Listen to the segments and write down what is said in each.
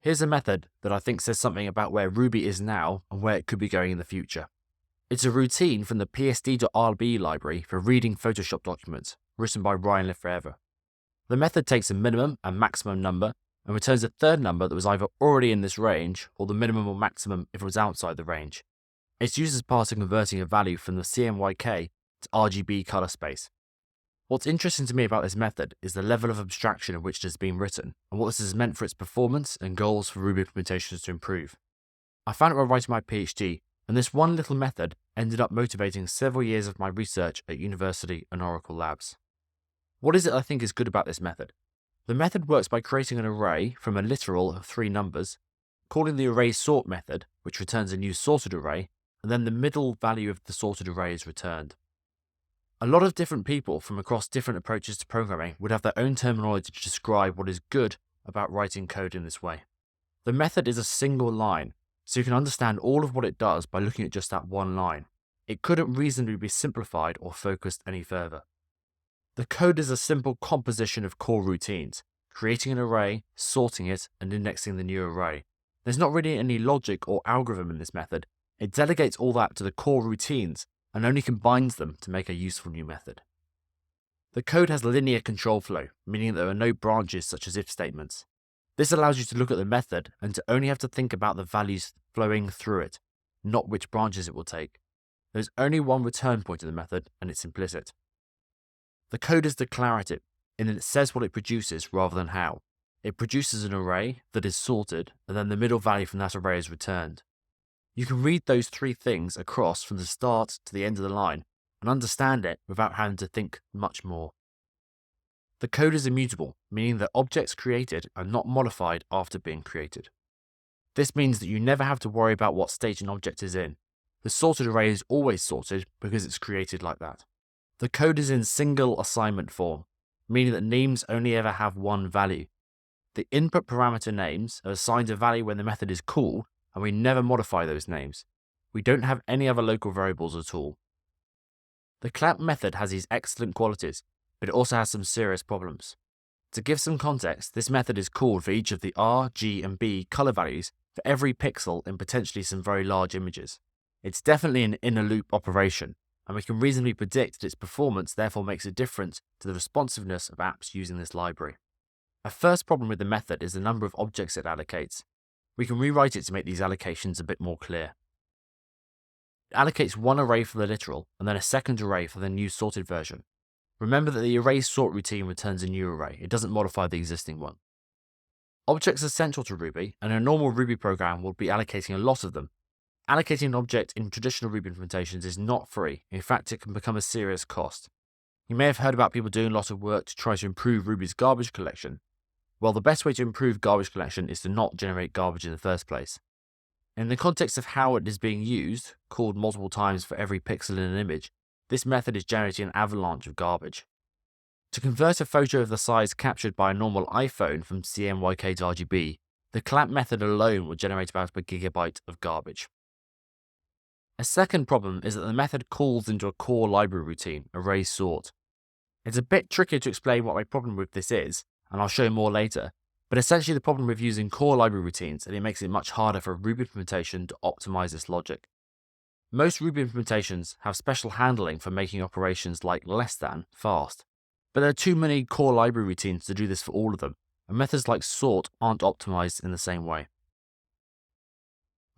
Here's a method that I think says something about where Ruby is now and where it could be going in the future. It's a routine from the PSD.RB library for reading Photoshop documents, written by Ryan Lefebvre. The method takes a minimum and maximum number and returns a third number that was either already in this range or the minimum or maximum if it was outside the range. It's used as part of converting a value from the CMYK to RGB color space. What's interesting to me about this method is the level of abstraction in which it has been written, and what this has meant for its performance and goals for Ruby implementations to improve. I found it while writing my PhD, and this one little method ended up motivating several years of my research at university and Oracle Labs. What is it I think is good about this method? The method works by creating an array from a literal of 3 numbers, calling the array sort method, which returns a new sorted array, and then the middle value of the sorted array is returned. A lot of different people from across different approaches to programming would have their own terminology to describe what is good about writing code in this way. The method is a single line, so you can understand all of what it does by looking at just that one line. It couldn't reasonably be simplified or focused any further. The code is a simple composition of core routines, creating an array, sorting it, and indexing the new array. There's not really any logic or algorithm in this method. It delegates all that to the core routines and only combines them to make a useful new method. The code has linear control flow, meaning that there are no branches such as if statements. This allows you to look at the method and to only have to think about the values flowing through it, not which branches it will take. There's only one return point to the method, and it's implicit. The code is declarative, in that it says what it produces rather than how. It produces an array that is sorted, and then the middle value from that array is returned. You can read those 3 things across from the start to the end of the line and understand it without having to think much more. The code is immutable, meaning that objects created are not modified after being created. This means that you never have to worry about what state an object is in. The sorted array is always sorted because it's created like that. The code is in single assignment form, meaning that names only ever have one value. The input parameter names are assigned a value when the method is called, and we never modify those names. We don't have any other local variables at all. The clamp method has these excellent qualities, but it also has some serious problems. To give some context, this method is called for each of the R, G, and B color values for every pixel in potentially some very large images. It's definitely an inner loop operation, and we can reasonably predict that its performance therefore makes a difference to the responsiveness of apps using this library. A first problem with the method is the number of objects it allocates. We can rewrite it to make these allocations a bit more clear. It allocates one array for the literal, and then a second array for the new sorted version. Remember that the array sort routine returns a new array, it doesn't modify the existing one. Objects are central to Ruby, and a normal Ruby program will be allocating a lot of them. Allocating an object in traditional Ruby implementations is not free, in fact it can become a serious cost. You may have heard about people doing a lot of work to try to improve Ruby's garbage collection. Well, the best way to improve garbage collection is to not generate garbage in the first place. In the context of how it is being used, called multiple times for every pixel in an image, this method is generating an avalanche of garbage. To convert a photo of the size captured by a normal iPhone from CMYK to RGB, the clamp method alone will generate about a gigabyte of garbage. A second problem is that the method calls into a core library routine, array sort. It's a bit tricky to explain what my problem with this is, and I'll show more later, but essentially the problem with using core library routines is that it makes it much harder for a Ruby implementation to optimize this logic. Most Ruby implementations have special handling for making operations like less than fast, but there are too many core library routines to do this for all of them, and methods like sort aren't optimized in the same way.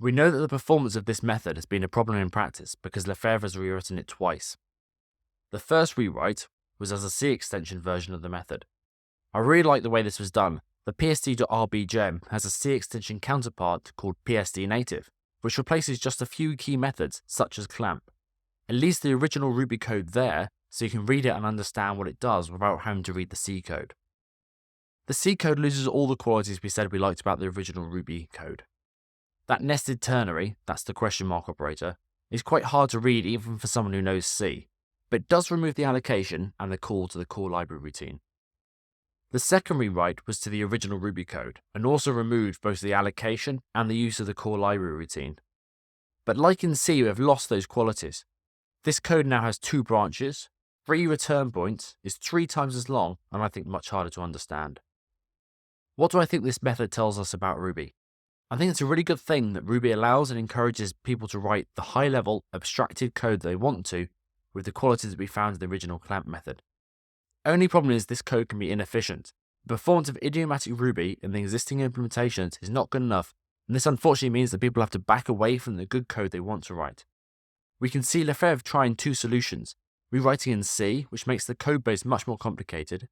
We know that the performance of this method has been a problem in practice because Lefebvre has rewritten it twice. The first rewrite was as a C extension version of the method. I really like the way this was done. The PSD.RB gem has a C extension counterpart called PSD native, which replaces just a few key methods such as clamp. It leaves the original Ruby code there so you can read it and understand what it does without having to read the C code. The C code loses all the qualities we said we liked about the original Ruby code. That nested ternary, that's the question mark operator, is quite hard to read even for someone who knows C, but it does remove the allocation and the call to the core library routine. The second rewrite was to the original Ruby code, and also removed both the allocation and the use of the core library routine. But like in C, we have lost those qualities. This code now has 2 branches, 3 return points, is 3 times as long, and I think much harder to understand. What do I think this method tells us about Ruby? I think it's a really good thing that Ruby allows and encourages people to write the high-level, abstracted code they want to with the qualities that we found in the original clamp method. Only problem is this code can be inefficient. The performance of idiomatic Ruby in the existing implementations is not good enough, and this unfortunately means that people have to back away from the good code they want to write. We can see Lefebvre trying two solutions, rewriting in C, which makes the code base much more complicated,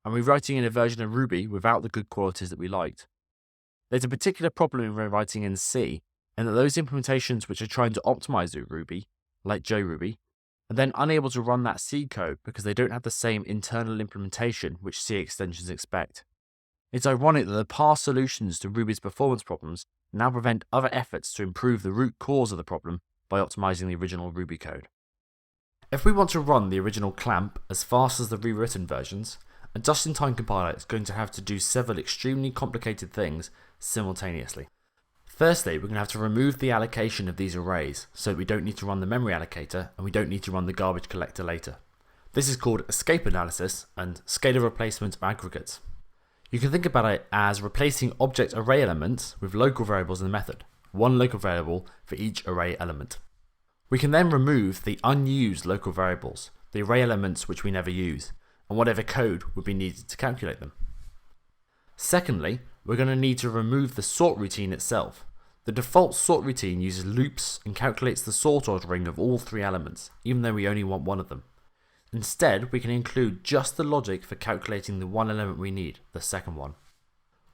and rewriting in a version of Ruby without the good qualities that we liked. There's a particular problem in rewriting in C, and that those implementations which are trying to optimize Ruby, like JRuby, are then unable to run that C code because they don't have the same internal implementation which C extensions expect. It's ironic that the past solutions to Ruby's performance problems now prevent other efforts to improve the root cause of the problem by optimizing the original Ruby code. If we want to run the original clamp as fast as the rewritten versions, a just-in-time compiler is going to have to do several extremely complicated things simultaneously. Firstly, we're going to have to remove the allocation of these arrays so that we don't need to run the memory allocator and we don't need to run the garbage collector later. This is called escape analysis and scalar replacement of aggregates. You can think about it as replacing object array elements with local variables in the method, one local variable for each array element. We can then remove the unused local variables, the array elements which we never use, and whatever code would be needed to calculate them. Secondly, we're going to need to remove the sort routine itself. The default sort routine uses loops and calculates the sort ordering of all three elements, even though we only want one of them. Instead, we can include just the logic for calculating the one element we need, the second one.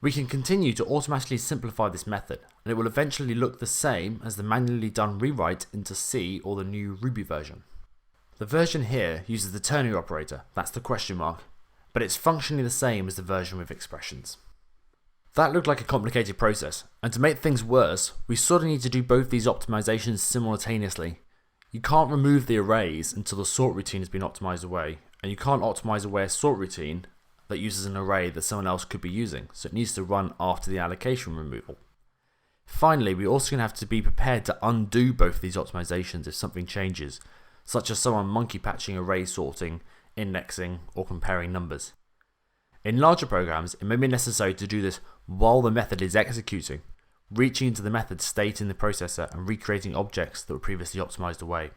We can continue to automatically simplify this method, and it will eventually look the same as the manually done rewrite into C or the new Ruby version. The version here uses the ternary operator, that's the question mark, but it's functionally the same as the version with expressions. That looked like a complicated process, and to make things worse, we sort of need to do both these optimizations simultaneously. You can't remove the arrays until the sort routine has been optimized away, and you can't optimize away a sort routine that uses an array that someone else could be using, so it needs to run after the allocation removal. Finally, we're also going to have to be prepared to undo both of these optimizations if something changes, such as someone monkey patching array sorting, indexing, or comparing numbers. In larger programs, it may be necessary to do this while the method is executing, reaching into the method state in the processor and recreating objects that were previously optimized away.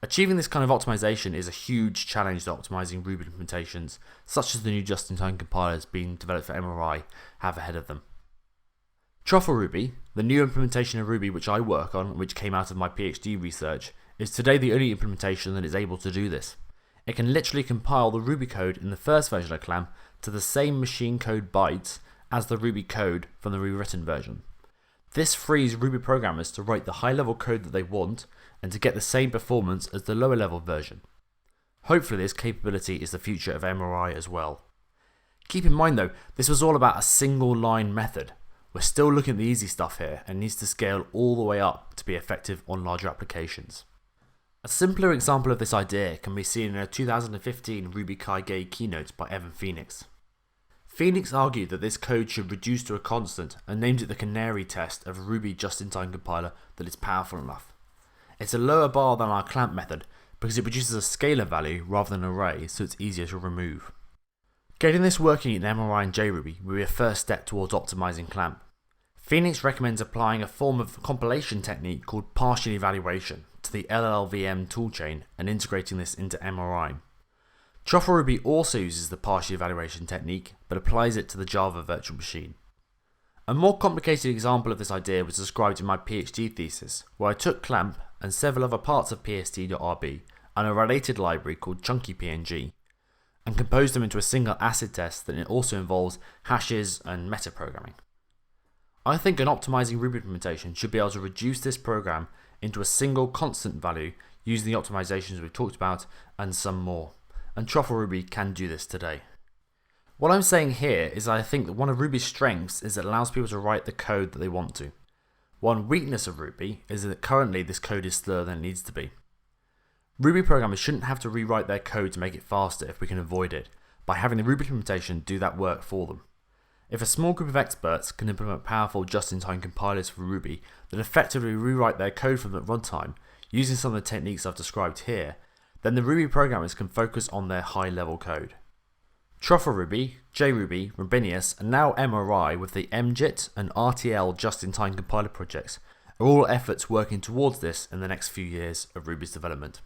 Achieving this kind of optimization is a huge challenge to optimizing Ruby implementations, such as the new just-in-time compilers being developed for MRI have ahead of them. Truffle Ruby, the new implementation of Ruby which I work on, which came out of my PhD research, is today the only implementation that is able to do this. It can literally compile the Ruby code in the first version of Clamp to the same machine code bytes as the Ruby code from the rewritten version. This frees Ruby programmers to write the high-level code that they want and to get the same performance as the lower-level version. Hopefully this capability is the future of MRI as well. Keep in mind though, this was all about a single-line method. We're still looking at the easy stuff here and needs to scale all the way up to be effective on larger applications. A simpler example of this idea can be seen in a 2015 Ruby Kaige keynote by Evan Phoenix. Phoenix argued that this code should reduce to a constant and named it the canary test of a Ruby just-in-time compiler that is powerful enough. It's a lower bar than our clamp method because it produces a scalar value rather than an array, so it's easier to remove. Getting this working in MRI and JRuby will be a first step towards optimizing clamp. Phoenix recommends applying a form of compilation technique called partial evaluation to the LLVM toolchain and integrating this into MRI. Truffle Ruby also uses the partial evaluation technique, but applies it to the Java virtual machine. A more complicated example of this idea was described in my PhD thesis, where I took Clamp and several other parts of PSD.RB and a related library called ChunkyPNG, and composed them into a single acid test that also involves hashes and metaprogramming. I think an optimizing Ruby implementation should be able to reduce this program into a single constant value using the optimizations we've talked about and some more. And Truffle Ruby can do this today. What I'm saying here is I think that one of Ruby's strengths is it allows people to write the code that they want to. One weakness of Ruby is that currently this code is slower than it needs to be. Ruby programmers shouldn't have to rewrite their code to make it faster if we can avoid it, by having the Ruby implementation do that work for them. If a small group of experts can implement powerful just-in-time compilers for Ruby that effectively rewrite their code from the runtime using some of the techniques I've described here, then the Ruby programmers can focus on their high-level code. Truffle Ruby, JRuby, Rubinius, and now MRI with the MJIT and RTL just-in-time compiler projects are all efforts working towards this in the next few years of Ruby's development.